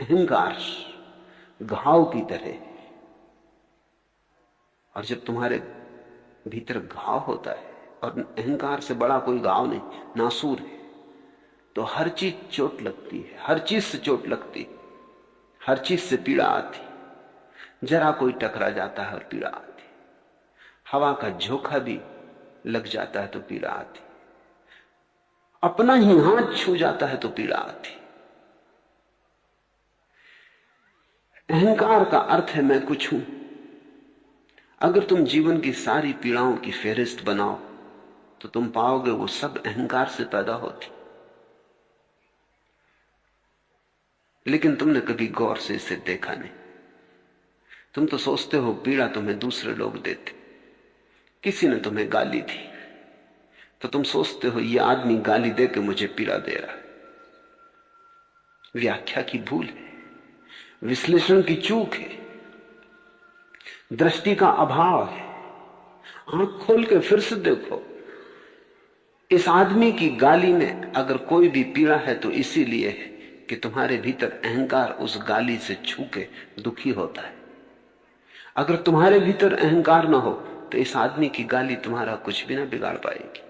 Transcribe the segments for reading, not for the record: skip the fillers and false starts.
अहंकार घाव की तरह, और जब तुम्हारे भीतर घाव होता है, और अहंकार से बड़ा कोई घाव नहीं, नासूर है, तो हर चीज चोट लगती है, हर चीज से चोट लगती, हर चीज से पीड़ा आती। जरा कोई टकरा जाता है और पीड़ा आती, हवा का झोंका भी लग जाता है तो पीड़ा आती, अपना ही हाथ छू जाता है तो पीड़ा आती। अहंकार का अर्थ है मैं कुछ हूं। अगर तुम जीवन की सारी पीड़ाओं की फेहरिस्त बनाओ तो तुम पाओगे वो सब अहंकार से पैदा होती। लेकिन तुमने कभी गौर से इसे देखा नहीं। तुम तो सोचते हो पीड़ा तुम्हें दूसरे लोग देते। किसी ने तुम्हें गाली दी तो तुम सोचते हो ये आदमी गाली दे के मुझे पीड़ा दे रहा है। व्याख्या की भूल है, विश्लेषण की चूक है, दृष्टि का अभाव है। आंख खोल के फिर से देखो, इस आदमी की गाली में अगर कोई भी पीड़ा है तो इसीलिए है कि तुम्हारे भीतर अहंकार उस गाली से छू के दुखी होता है। अगर तुम्हारे भीतर अहंकार ना हो तो इस आदमी की गाली तुम्हारा कुछ भी ना बिगाड़ पाएगी।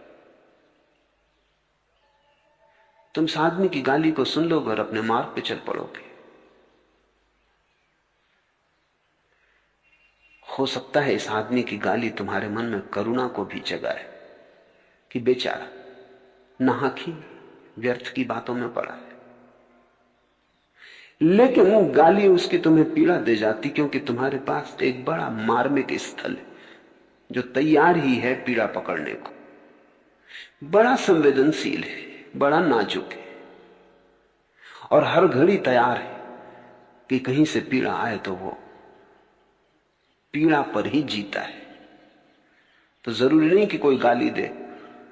तुम इस आदमी की गाली को सुन लोगे और अपने मार्ग पे चल पड़ोगे। हो सकता है इस आदमी की गाली तुम्हारे मन में करुणा को भी जगाए कि बेचारा नाहकी व्यर्थ की बातों में पड़ा है। लेकिन गाली उसकी तुम्हें पीड़ा दे जाती क्योंकि तुम्हारे पास एक बड़ा मार्मिक स्थल है जो तैयार ही है पीड़ा पकड़ने को। बड़ा संवेदनशील है, बड़ा नाजुक है और हर घड़ी तैयार है कि कहीं से पीड़ा आए तो वो पीड़ा पर ही जीता है। तो जरूरी नहीं कि कोई गाली दे,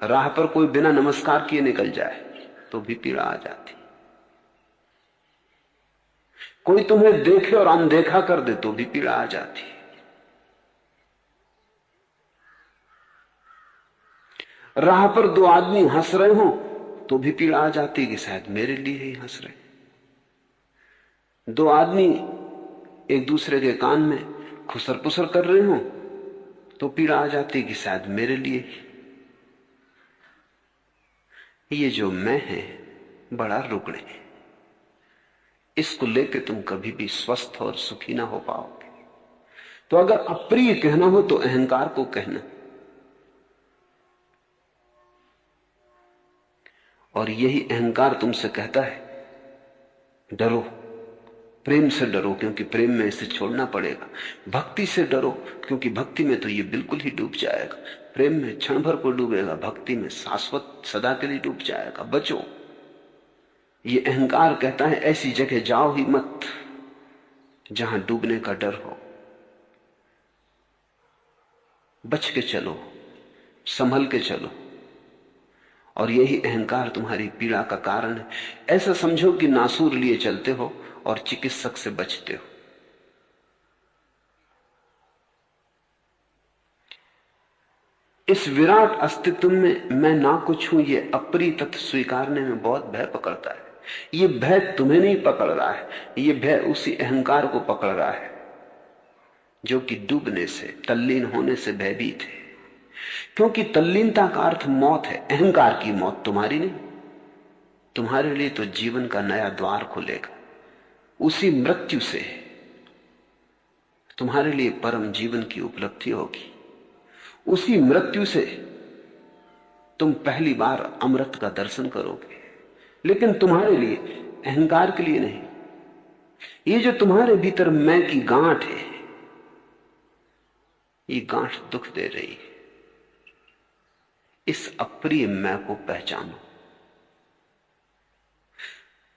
राह पर कोई बिना नमस्कार किए निकल जाए तो भी पीड़ा आ जाती। कोई तुम्हें देखे और अनदेखा कर दे तो भी पीड़ा आ जाती। राह पर दो आदमी हंस रहे हो तो भी पीड़ा आ जाती कि शायद मेरे लिए ही हंस रहे। दो आदमी एक दूसरे के कान में खुसर पुसर कर रहे हो तो पीड़ा आ जाती कि शायद मेरे लिए ही। ये जो मैं है बड़ा रुग्ण है, इसको लेके तुम कभी भी स्वस्थ और सुखी ना हो पाओगे। तो अगर अप्रिय कहना हो तो अहंकार को कहना, और यही अहंकार तुमसे कहता है डरो, प्रेम से डरो क्योंकि प्रेम में इसे छोड़ना पड़ेगा। भक्ति से डरो क्योंकि भक्ति में तो ये बिल्कुल ही डूब जाएगा। प्रेम में क्षण भर को डूबेगा, भक्ति में शाश्वत सदा के लिए डूब जाएगा। बचो। ये अहंकार कहता है ऐसी जगह जाओ ही मत जहां डूबने का डर हो। बच के चलो, संभल के चलो। और यही अहंकार तुम्हारी पीड़ा का कारण है। ऐसा समझो कि नासूर लिए चलते हो और चिकित्सक से बचते हो। इस विराट अस्तित्व में मैं ना कुछ हूं, ये अप्रिय तथ्य स्वीकारने में बहुत भय पकड़ता है। ये भय तुम्हें नहीं पकड़ रहा है, ये भय उसी अहंकार को पकड़ रहा है जो कि डूबने से, तल्लीन होने से भयभीत है। क्योंकि तल्लीनता का अर्थ मौत है, अहंकार की मौत, तुम्हारी नहीं। तुम्हारे लिए तो जीवन का नया द्वार खुलेगा। उसी मृत्यु से तुम्हारे लिए परम जीवन की उपलब्धि होगी। उसी मृत्यु से तुम पहली बार अमृत का दर्शन करोगे। लेकिन तुम्हारे लिए, अहंकार के लिए नहीं। ये जो तुम्हारे भीतर मैं की गांठ है, ये गांठ दुख दे रही है। इस अप्रिय मैं को पहचानो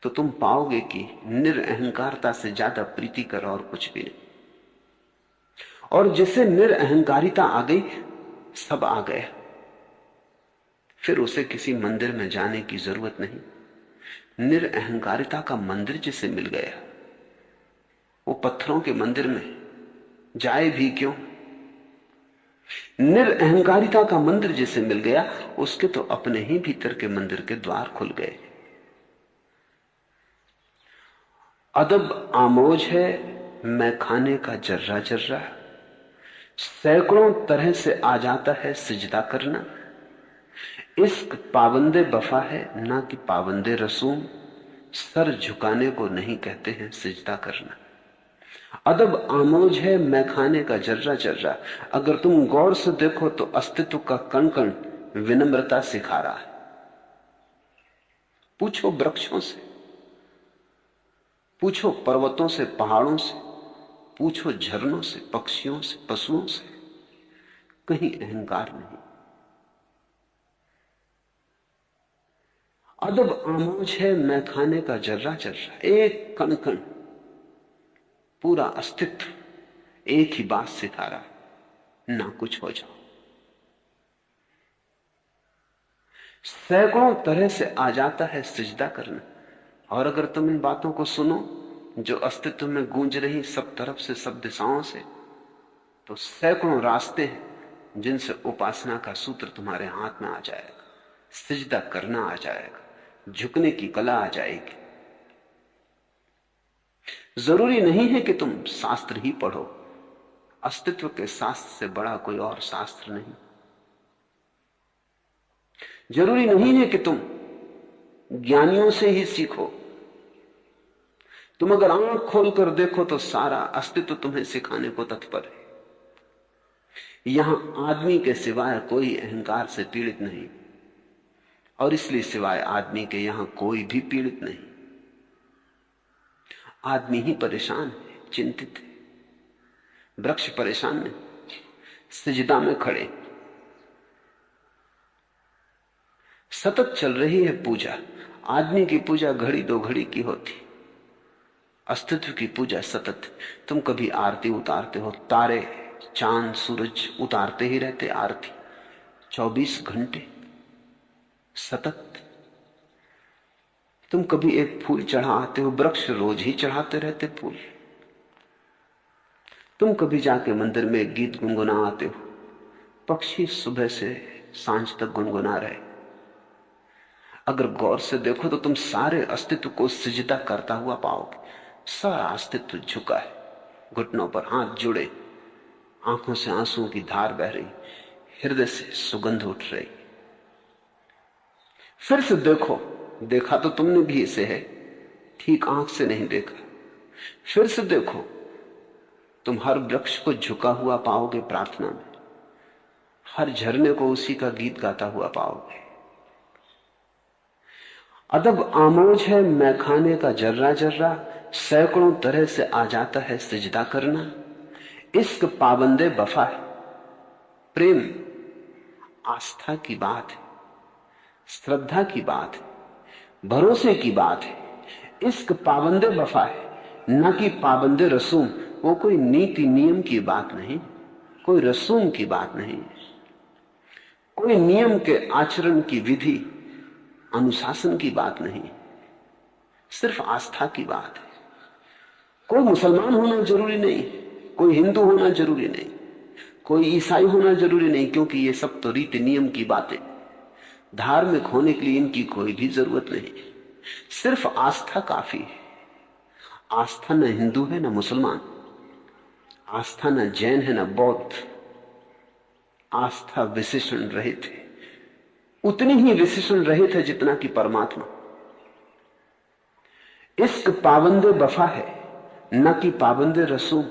तो तुम पाओगे कि निरअहंकारता से ज्यादा प्रीतिकर और कुछ भी नहीं। और जैसे निरअहंकारिता आ गई, सब आ गया। फिर उसे किसी मंदिर में जाने की जरूरत नहीं। निरअहंकारिता का मंदिर जिसे मिल गया, वो पत्थरों के मंदिर में जाए भी क्यों। निरअहंकारिता का मंदिर जिसे मिल गया, उसके तो अपने ही भीतर के मंदिर के द्वार खुल गए। अदब आमोज है मैं खाने का जर्रा जर्रा, सैकड़ों तरह से आ जाता है सिजदा करना। इश्क पाबंदे वफा है ना कि पाबंदे रसूम, सर झुकाने को नहीं कहते हैं सिजदा करना। अदब आमोज है मैं खाने का जर्रा जर्रा, अगर तुम गौर से देखो तो अस्तित्व का कण कण विनम्रता सिखा रहा है। पूछो वृक्षों से, पूछो पर्वतों से, पहाड़ों से, पूछो झरनों से, पक्षियों से, पशुओं से, कहीं अहंकार नहीं। अदब आमोज है मैं खाने का जर्रा जर्रा, एक कण कण, पूरा अस्तित्व एक ही बात सिखा रहा है, ना कुछ हो जाओ। सैकड़ों तरह से आ जाता है सिजदा करना। और अगर तुम इन बातों को सुनो जो अस्तित्व में गूंज रही सब तरफ से, सब दिशाओं से, तो सैकड़ों रास्ते हैं जिनसे उपासना का सूत्र तुम्हारे हाथ में आ जाएगा, सिजदा करना आ जाएगा, झुकने की कला आ जाएगी। जरूरी नहीं है कि तुम शास्त्र ही पढ़ो, अस्तित्व के शास्त्र से बड़ा कोई और शास्त्र नहीं। जरूरी नहीं है कि तुम ज्ञानियों से ही सीखो, तुम अगर आंख खोलकर देखो तो सारा अस्तित्व तुम्हें सिखाने को तत्पर है। यहां आदमी के सिवाय कोई अहंकार से पीड़ित नहीं, और इसलिए सिवाय आदमी के यहां कोई भी पीड़ित नहीं। आदमी ही परेशान है, चिंतित है। वृक्ष परेशान नहीं, सिजदा में खड़े। सतत चल रही है पूजा। आदमी की पूजा घड़ी दो घड़ी की होती, अस्तित्व की पूजा सतत। तुम कभी आरती उतारते हो, तारे चांद सूरज उतारते ही रहते आरती 24 घंटे सतत। तुम कभी एक फूल चढ़ाते हो, वृक्ष रोज ही चढ़ाते रहते फूल। तुम कभी जाके मंदिर में गीत गुनगुना आते हो, पक्षी सुबह से सांझ तक गुनगुना रहे। अगर गौर से देखो तो तुम सारे अस्तित्व को सिजदा करता हुआ पाओगे। सारा अस्तित्व झुका है, घुटनों पर हाथ जुड़े, आंखों से आंसुओं की धार बह रही, हृदय से सुगंध उठ रही। फिर से देखो, देखा तो तुमने भी इसे है, ठीक आंख से नहीं देखा। फिर से देखो, तुम हर वृक्ष को झुका हुआ पाओगे प्रार्थना में, हर झरने को उसी का गीत गाता हुआ पाओगे। अदब आमोज है मैं खाने का जर्रा जर्रा, सैकड़ों तरह से आ जाता है सिजदा करना। इश्क पाबंदे वफा है, प्रेम आस्था की बात है, श्रद्धा की बात है, भरोसे की बात है। इश्क पाबंदे वफा है, न कि पाबंदे रसूम। वो कोई नीति नियम की बात नहीं, कोई रसूम की बात नहीं, कोई नियम के आचरण की विधि अनुशासन की बात नहीं, सिर्फ आस्था की बात है। कोई मुसलमान होना जरूरी नहीं, कोई हिंदू होना जरूरी नहीं, कोई ईसाई होना जरूरी नहीं, क्योंकि ये सब तो रीति नियम की बातें। धार्मिक होने के लिए इनकी कोई भी जरूरत नहीं, सिर्फ आस्था काफी है। आस्था न हिंदू है न मुसलमान, आस्था न जैन है न बौद्ध, आस्था विशेषण रहित है, उतनी ही विशेषण रहित है जितना कि परमात्मा। इश्क पाबंदे वफा है न कि पाबंदे रसूम।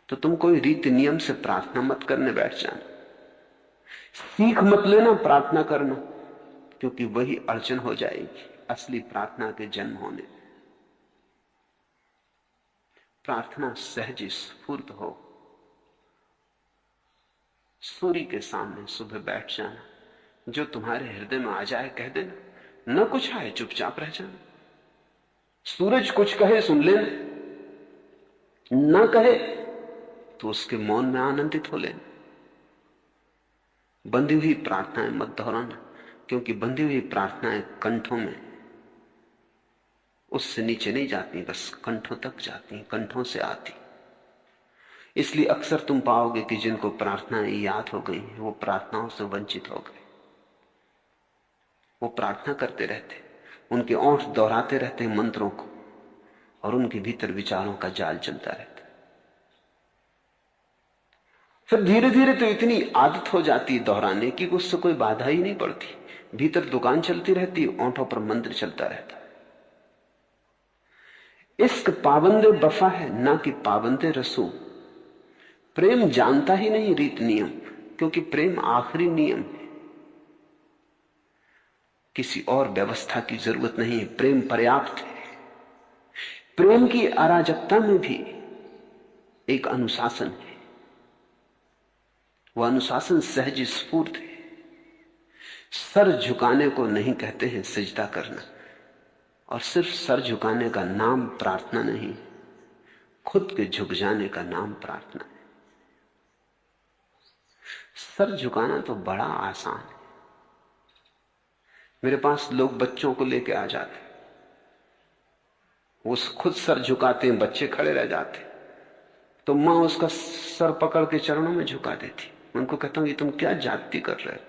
तो तुम कोई रीति नियम से प्रार्थना मत करने बैठ जाना, सीख मत लेना प्रार्थना करना, क्योंकि वही अड़चन हो जाएगी असली प्रार्थना के जन्म होने। प्रार्थना सहज स्फूर्त हो, सूर्य के सामने सुबह बैठ जाना, जो तुम्हारे हृदय में आ जाए कह देना, न कुछ आए चुपचाप रह जाना। सूरज कुछ कहे सुन लेना, न कहे तो उसके मौन में आनंदित हो लेना। बंधी हुई प्रार्थनाएं मत दोहराना, क्योंकि बंधी हुई प्रार्थनाएं कंठों में उससे नीचे नहीं जाती, बस कंठों तक जाती, कंठों से आती। इसलिए अक्सर तुम पाओगे कि जिनको प्रार्थनाएं याद हो गई वो प्रार्थनाओं से वंचित हो गए। वो प्रार्थना करते रहते, उनके ओंठ दोहराते रहते हैं मंत्रों को, और उनके भीतर विचारों का जाल चलता रहता है। फिर धीरे धीरे तो इतनी आदत हो जाती है दोहराने की, उससे कोई बाधा ही नहीं पड़ती। भीतर दुकान चलती रहती है, ओंठों पर मंत्र चलता रहता है। इश्क पाबंदे वफा है ना कि पाबंदे रसूम। प्रेम जानता ही नहीं रीत नियम, क्योंकि प्रेम आखिरी नियम है। किसी और व्यवस्था की जरूरत नहीं है, प्रेम पर्याप्त है। प्रेम की अराजकता में भी एक अनुशासन है। वह अनुशासन सहज स्फूर्त है। सर झुकाने को नहीं कहते हैं सिजदा करना, और सिर्फ सर झुकाने का नाम प्रार्थना नहीं, खुद के झुक जाने का नाम प्रार्थना है। सर झुकाना तो बड़ा आसान है। मेरे पास लोग बच्चों को लेके आ जाते, वो खुद सर झुकाते हैं, बच्चे खड़े रह जाते, तो मां उसका सर पकड़ के चरणों में झुका देती। उनको कहता हूं ये तुम क्या जाति कर रहे हो?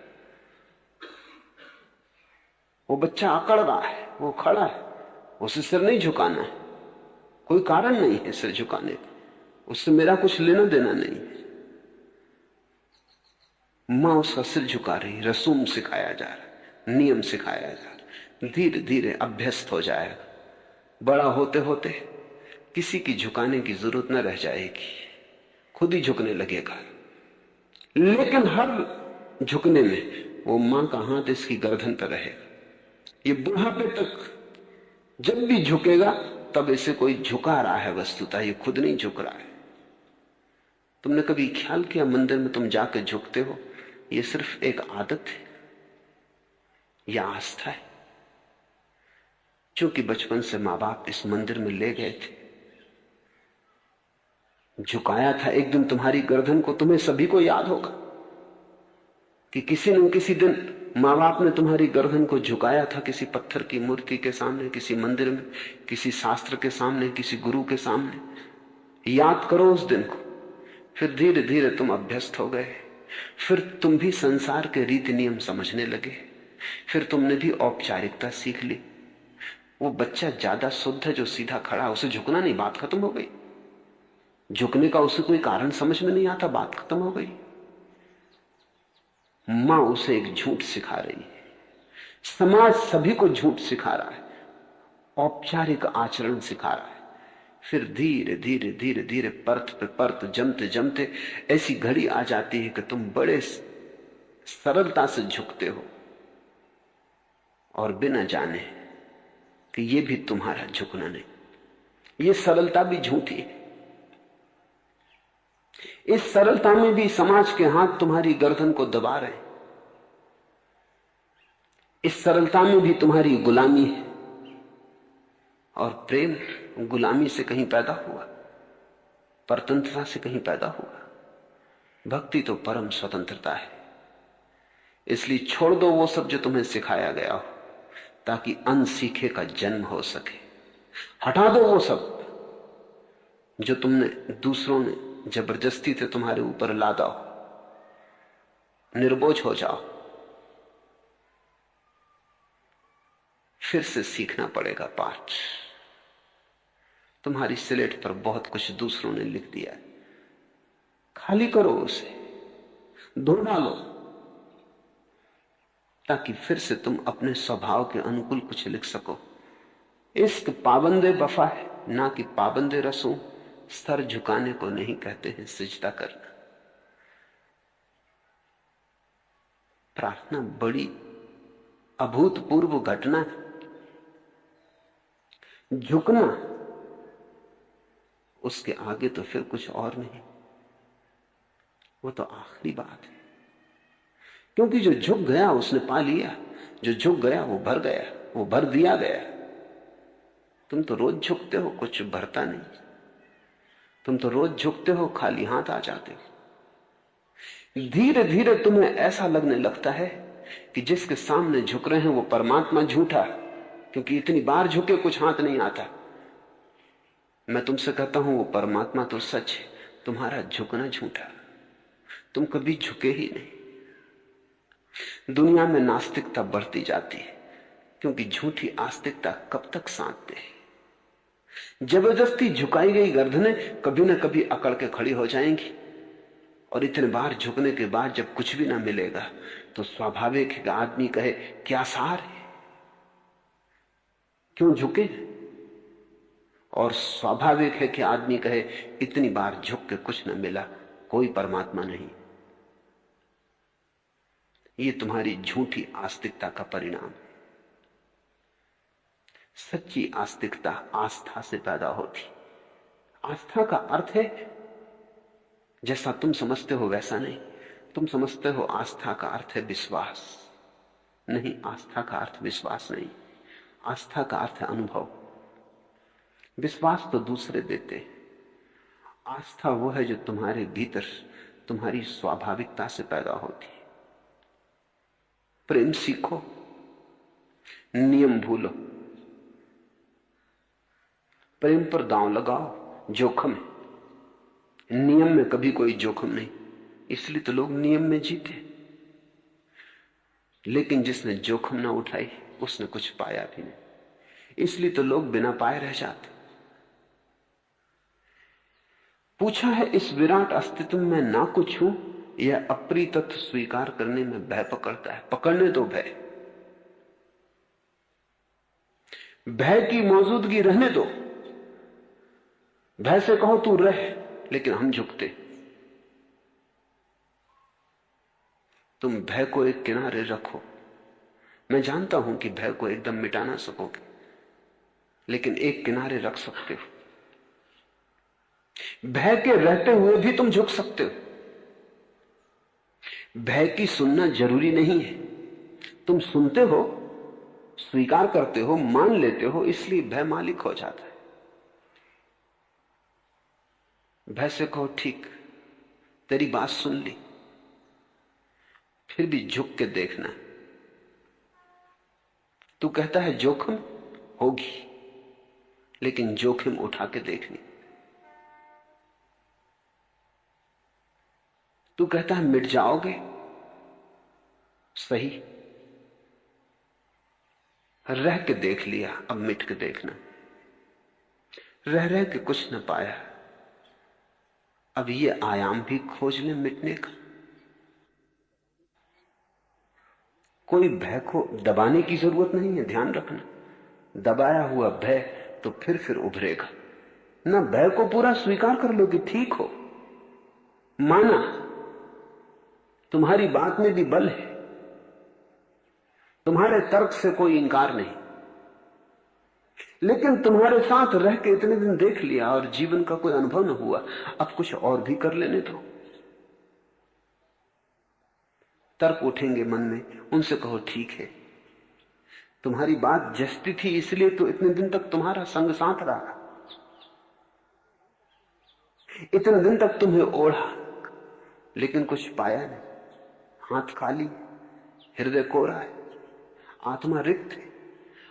वो बच्चा अकड़ रहा है, वो खड़ा है, उसे सिर नहीं झुकाना है, कोई कारण नहीं है सिर झुकाने का, उससे मेरा कुछ लेना देना नहीं है। मां उसका सिर झुका रही, रसूम सिखाया जा रहा, नियम सिखाया जा रहा, धीरे धीरे अभ्यस्त हो जाएगा। बड़ा होते होते किसी की झुकाने की जरूरत न रह जाएगी, खुद ही झुकने लगेगा। लेकिन हर झुकने में वो मां का हाथ इसकी गर्दन पर रहेगा। ये बुढ़ापे तक जब भी झुकेगा तब इसे कोई झुका रहा है, वस्तुतः ये खुद नहीं झुक रहा है। तुमने कभी ख्याल किया मंदिर में तुम जाकर झुकते हो, ये सिर्फ एक आदत है या आस्था है? क्योंकि बचपन से मां बाप इस मंदिर में ले गए थे, झुकाया था एक दिन तुम्हारी गर्दन को। तुम्हें सभी को याद होगा कि किसी न किसी दिन मां बाप ने तुम्हारी गर्दन को झुकाया था, किसी पत्थर की मूर्ति के सामने, किसी मंदिर में, किसी शास्त्र के सामने, किसी गुरु के सामने। याद करो उस दिन को। फिर धीरे धीरे तुम अभ्यस्त हो गए, फिर तुम भी संसार के रीति नियम समझने लगे, फिर तुमने भी औपचारिकता सीख ली। वो बच्चा ज्यादा शुद्ध है जो सीधा खड़ा, उसे झुकना नहीं, बात खत्म हो गई। झुकने का उसे कोई कारण समझ में नहीं आता, बात खत्म हो गई। मां उसे एक झूठ सिखा रही है, समाज सभी को झूठ सिखा रहा है, औपचारिक आचरण सिखा रहा है। फिर धीरे धीरे धीरे धीरे परत पे परत जमते जमते ऐसी घड़ी आ जाती है कि तुम बड़े सरलता से झुकते हो, और बिना जाने कि यह भी तुम्हारा झुकना नहीं। यह सरलता भी झूठी है। इस सरलता में भी समाज के हाथ तुम्हारी गर्दन को दबा रहे हैं। इस सरलता में भी तुम्हारी गुलामी है, और प्रेम गुलामी से कहीं पैदा हुआ, परतंत्रता से कहीं पैदा हुआ। भक्ति तो परम स्वतंत्रता है। इसलिए छोड़ दो वो सब जो तुम्हें सिखाया गया हो, ताकि अनसीखे का जन्म हो सके। हटा दो वो सब जो तुमने, दूसरों ने जबरदस्ती से तुम्हारे ऊपर लादा हो। निर्बोझ हो जाओ। फिर से सीखना पड़ेगा पाठ। तुम्हारी स्लेट पर बहुत कुछ दूसरों ने लिख दिया है, खाली करो उसे, धो डालो, ताकि फिर से तुम अपने स्वभाव के अनुकूल कुछ लिख सको। इश्क पाबंदे वफा है ना कि पाबंदे रसूम। सर झुकाने को नहीं कहते हैं सिजदा करना। प्रार्थना बड़ी अभूतपूर्व घटना है। झुकना, उसके आगे तो फिर कुछ और नहीं, वो तो आखिरी बात है। क्योंकि जो झुक गया उसने पा लिया, जो झुक गया वो भर गया, वो भर दिया गया। तुम तो रोज झुकते हो, कुछ भरता नहीं। तुम तो रोज झुकते हो, खाली हाथ आ जाते हो। धीरे धीरे तुम्हें ऐसा लगने लगता है कि जिसके सामने झुक रहे हैं वो परमात्मा झूठा है, क्योंकि इतनी बार झुके कुछ हाथ नहीं आता। मैं तुमसे कहता हूं वो परमात्मा तो सच है, तुम्हारा झुकना झूठा। तुम कभी झुके ही नहीं। दुनिया में नास्तिकता बढ़ती जाती है, क्योंकि झूठी आस्तिकता कब तक साधते हैं। जबरदस्ती झुकाई गई गर्दनें कभी ना कभी अकड़ के खड़ी हो जाएंगी, और इतने बार झुकने के बाद जब कुछ भी ना मिलेगा तो स्वाभाविक है कि आदमी कहे क्या सार है, क्यों झुके। और स्वाभाविक है कि आदमी कहे इतनी बार झुक के कुछ न मिला, कोई परमात्मा नहीं। ये तुम्हारी झूठी आस्तिकता का परिणाम है। सच्ची आस्तिकता आस्था से पैदा होती। आस्था का अर्थ है जैसा तुम समझते हो वैसा नहीं। तुम समझते हो आस्था का अर्थ है विश्वास, नहीं, आस्था का अर्थ विश्वास नहीं। आस्था का अर्थ है अनुभव। विश्वास तो दूसरे देते हैं, आस्था वो है जो तुम्हारे भीतर तुम्हारी स्वाभाविकता से पैदा होती है। प्रेम सीखो, नियम भूलो। प्रेम पर दांव लगाओ, जोखम है। नियम में कभी कोई जोखम नहीं, इसलिए तो लोग नियम में जीते। लेकिन जिसने जोखम ना उठाई उसने कुछ पाया भी नहीं, इसलिए तो लोग बिना पाए रह जाते। पूछा है इस विराट अस्तित्व में ना कुछ हूं, यह अप्रिय तत्व स्वीकार करने में भय पकड़ता है। पकड़ने दो भय, भय की मौजूदगी रहने दो। भय से कहो तू रह, लेकिन हम झुकते। तुम भय को एक किनारे रखो। मैं जानता हूं कि भय को एकदम मिटा ना सकोगे, लेकिन एक किनारे रख सकते हो। भय के रहते हुए भी तुम झुक सकते हो। भय की सुनना जरूरी नहीं है। तुम सुनते हो, स्वीकार करते हो, मान लेते हो, इसलिए भय मालिक हो जाता है। भय से कहो ठीक, तेरी बात सुन ली, फिर भी झुक के देखना। तू कहता है जोखिम होगी, लेकिन जोखिम उठा के देखनी। तू कहता है मिट जाओगे, सही, रह के देख लिया, अब मिट के देखना। रह रह के कुछ न पाया, अब ये आयाम भी खोज ले मिटने का। कोई भय को दबाने की जरूरत नहीं है, ध्यान रखना। दबाया हुआ भय तो फिर उभरेगा ना। भय को पूरा स्वीकार कर लो कि ठीक हो, माना, तुम्हारी बात में भी बल है, तुम्हारे तर्क से कोई इंकार नहीं। लेकिन तुम्हारे साथ रह के इतने दिन देख लिया और जीवन का कोई अनुभव न हुआ, अब कुछ और भी कर लेने दो। तर्क उठेंगे मन में, उनसे कहो ठीक है, तुम्हारी बात जस्ती थी, इसलिए तो इतने दिन तक तुम्हारा संग साथ रहा, इतने दिन तक तुम्हें ओढ़ा, लेकिन कुछ पाया नहीं। हाथ खाली, हृदय कोरा है, आत्मा रिक्त है।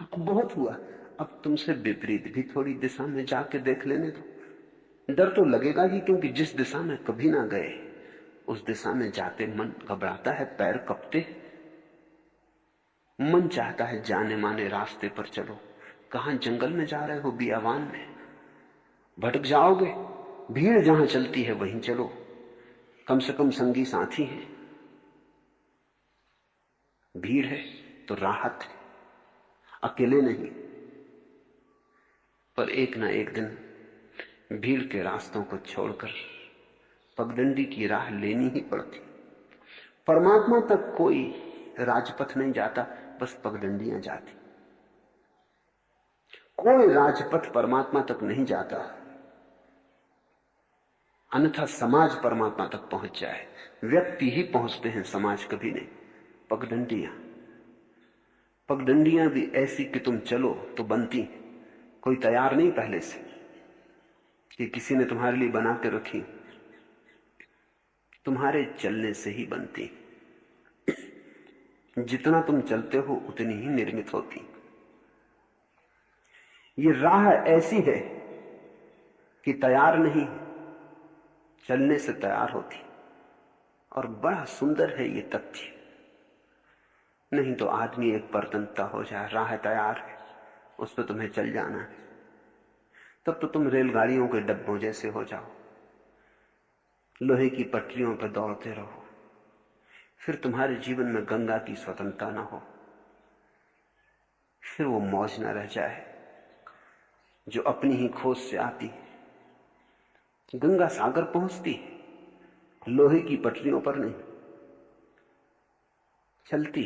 अब बहुत हुआ, अब तुमसे विपरीत भी थोड़ी दिशा में जाके देख लेने दो। डर तो लगेगा ही, क्योंकि जिस दिशा में कभी ना गए उस दिशा में जाते मन घबराता है, पैर कपते। मन चाहता है जाने माने रास्ते पर चलो। कहां जंगल में जा रहे हो, बियावान में भटक जाओगे। भीड़ जहां चलती है वहीं चलो, कम से कम संगी साथी है। भीड़ है तो राहत है, अकेले नहीं। पर एक ना एक दिन भीड़ के रास्तों को छोड़कर पगडंडी की राह लेनी ही पड़ती। परमात्मा तक कोई राजपथ नहीं जाता, बस पगडंडियां जाती। कोई राजपथ परमात्मा तक नहीं जाता, अन्यथा समाज परमात्मा तक पहुंच जाए। व्यक्ति ही पहुंचते हैं, समाज कभी नहीं। पगडंडियां भी ऐसी कि तुम चलो तो बनती, कोई तैयार नहीं पहले से कि किसी ने तुम्हारे लिए बना के रखी, तुम्हारे चलने से ही बनती। जितना तुम चलते हो उतनी ही निर्मित होती। ये राह ऐसी है कि तैयार नहीं, चलने से तैयार होती। और बड़ा सुंदर है ये तथ्य। नहीं तो आदमी एक परतंत्रता हो जाए, राह तैयार है, उस पर तुम्हें चल जाना है, तब तो तुम रेलगाड़ियों के डब्बों जैसे हो जाओ, लोहे की पटरियों पर दौड़ते रहो। फिर तुम्हारे जीवन में गंगा की स्वतंत्रता ना हो, फिर वो मौज ना रह जाए जो अपनी ही खोज से आती। गंगा सागर पहुंचती, लोहे की पटरियों पर नहीं, चलती,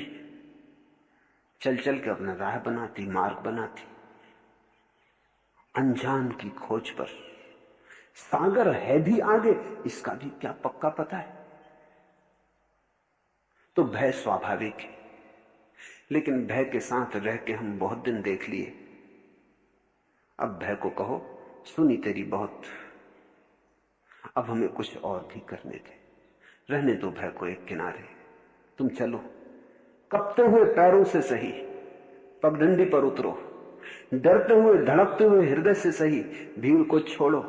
चल चल के अपना राह बनाती, मार्ग बनाती, अनजान की खोज पर। सागर है भी आगे, इसका भी क्या पक्का पता है। तो भय स्वाभाविक है, लेकिन भय के साथ रह के हम बहुत दिन देख लिए। अब भय को कहो सुनी तेरी बहुत, अब हमें कुछ और भी करने दे, रहने दो भय को एक किनारे, तुम चलो, कपते हुए पैरों से सही पगडंडी पर उतरो, डरते हुए धड़कते हुए हृदय से सही भीड़ को छोड़ो।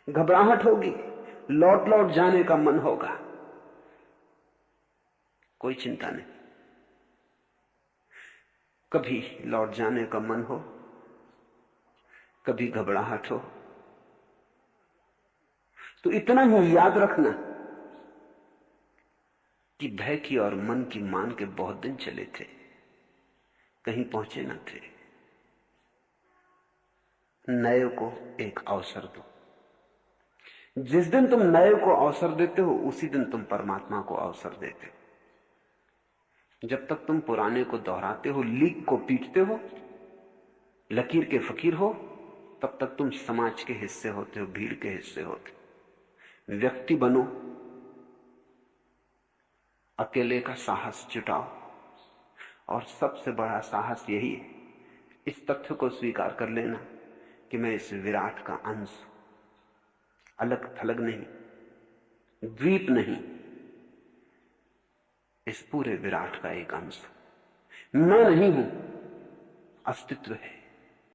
घबराहट होगी, लौट लौट जाने का मन होगा, कोई चिंता नहीं। कभी लौट जाने का मन हो, कभी घबराहट हो, तो इतना ही याद रखना कि भय की और मन की मान के बहुत दिन चले थे, कहीं पहुंचे न थे। नए को एक अवसर दो। जिस दिन तुम नए को अवसर देते हो, उसी दिन तुम परमात्मा को अवसर देते हो। जब तक तुम पुराने को दोहराते हो, लीक को पीटते हो, लकीर के फकीर हो, तब तक तुम समाज के हिस्से होते हो, भीड़ के हिस्से होते हो। व्यक्ति बनो, अकेले का साहस जुटाओ, और सबसे बड़ा साहस यही है, इस तथ्य को स्वीकार कर लेना कि मैं इस विराट का अंश, अलग थलग नहीं, द्वीप नहीं, इस पूरे विराट का एक अंश। मैं नहीं हूं, अस्तित्व है।